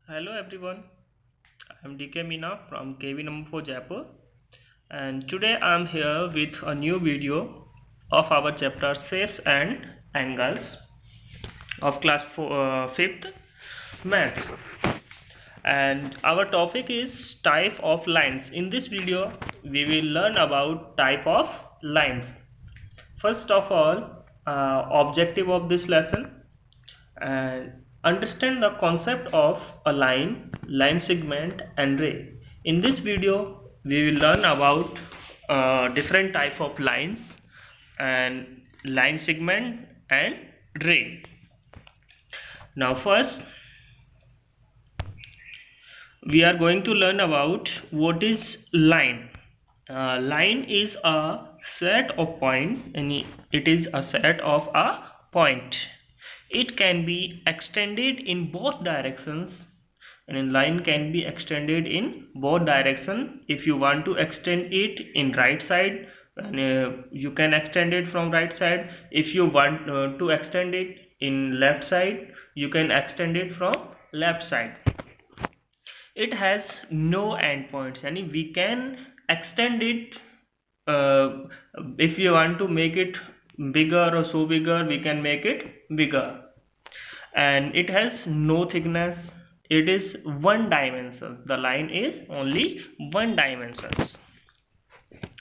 Hello everyone, I am DK Meena from KV number 4 Jaipur, and today I am here with a new video of our chapter Shapes and Angles of class 5th Math, and our topic is type of lines. In this video we will learn about type of lines. First of all, objective of this lesson, and understand the concept of a line segment and ray. In this video we will learn about different type of lines and line segment and ray. Now first we are going to learn about what is line. Line is a set of point, and it is a set of a point. It can be extended in both directions, and a line can be extended in both directions. If you want to extend it in right side, you can extend it from right side. If you want to extend it in left side, you can extend it from left side. It has no endpoints, and we can extend it. uh, if you want to make it bigger or so bigger, we can make it bigger. And it has no thickness. It is one dimension. The line is only one dimensions.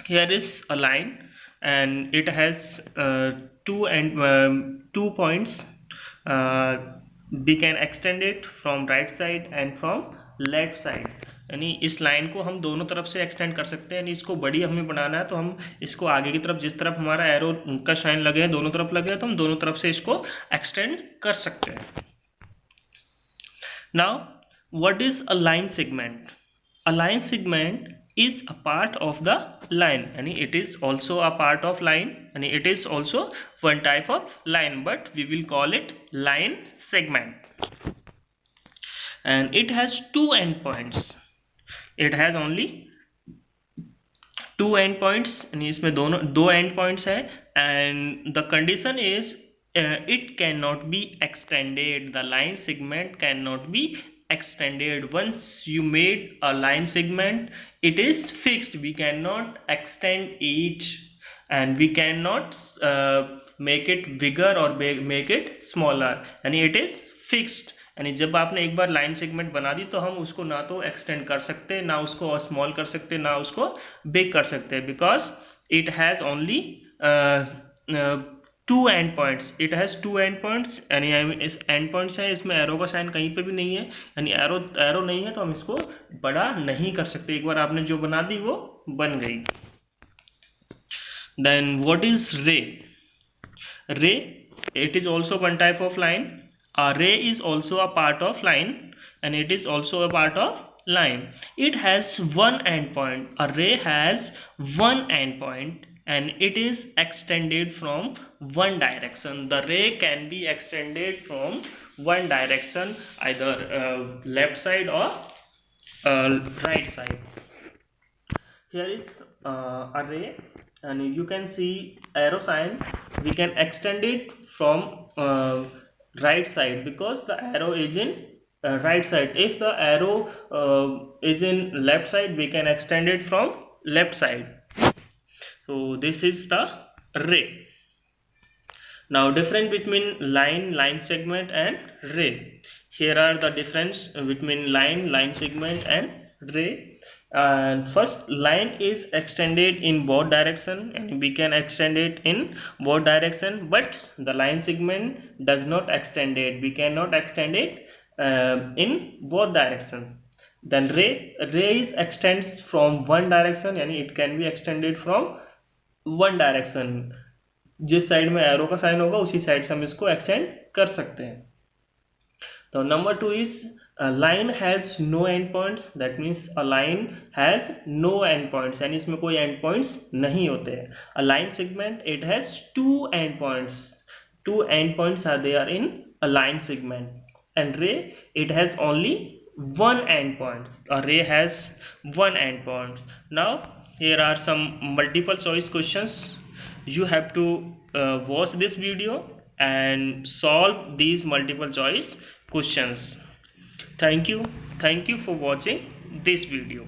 Here is a line, and it has two points. uh, we can extend it from right side and from left side, यानी इस line को हम दोनों तरफ से extend कर सकते हैं। यानी इसको बड़ी हमें बनाना है तो हम इसको आगे की तरफ, जिस तरफ हमारा एरो का शाइन लगे हैं, दोनों तरफ लगे हैं, तो हम दोनों तरफ से इसको एक्सटेंड कर सकते हैं। Now what is a line segment? A line segment is a part of the line, and it is also a part of line, and it is also one type of line, but we will call it line segment. And it has two endpoints. It has only two endpoints, and इसमें दोनों दो endpoints है, and the condition is it cannot be extended. The line segment cannot be extended. Once you made a line segment, it is fixed. We cannot extend it, and we cannot make it bigger or make it smaller, and it is fixed. यानी जब आपने एक बार line segment बना दी तो हम उसको ना तो एक्सटेंड कर सकते, ना उसको स्मॉल कर सकते, ना उसको बिग कर सकते, because it has only two end points. It has two end points, यानी इस एंड पॉइंट्स है, इसमें एरो का साइन कहीं पे भी नहीं है, यानी एरो एरो नहीं है तो हम इसको बड़ा नहीं कर सकते। एक बार आपने जो बना दी वो बन गई। देन व्हाट इज रे? रे, it is also one type of line. A ray is also a part of line, and it is also a part of line. It has one endpoint. A ray has one endpoint, and it is extended from one direction. The ray can be extended from one direction, either left side or right side. Here is a ray, and you can see arrow sign. We can extend it from right side because the arrow is in right side. If the arrow is in left side, we can extend it from left side. So this is the ray. Now difference between line segment and ray. Here are the difference between line segment and ray. And first, line is extended in both direction, and we can extend it in both direction, but the line segment does not extend it. We cannot extend it in both direction. Then ray is extends from one direction, and it can be extended from one direction. जिस side में arrow का sign होगा उसी side से हम इसको extend कर सकते हैं। तो number two is line has no end points. That means a line has no end points, यानी इसमें कोई एंड पॉइंट्स नहीं होते हैं। A line segment it has two end points. Two end points are there in a line segment, and ray it has only one end point. A ray has one end point. Now here are some multiple choice questions. You have to watch this video and solve these multiple choice questions. Thank you for watching this video.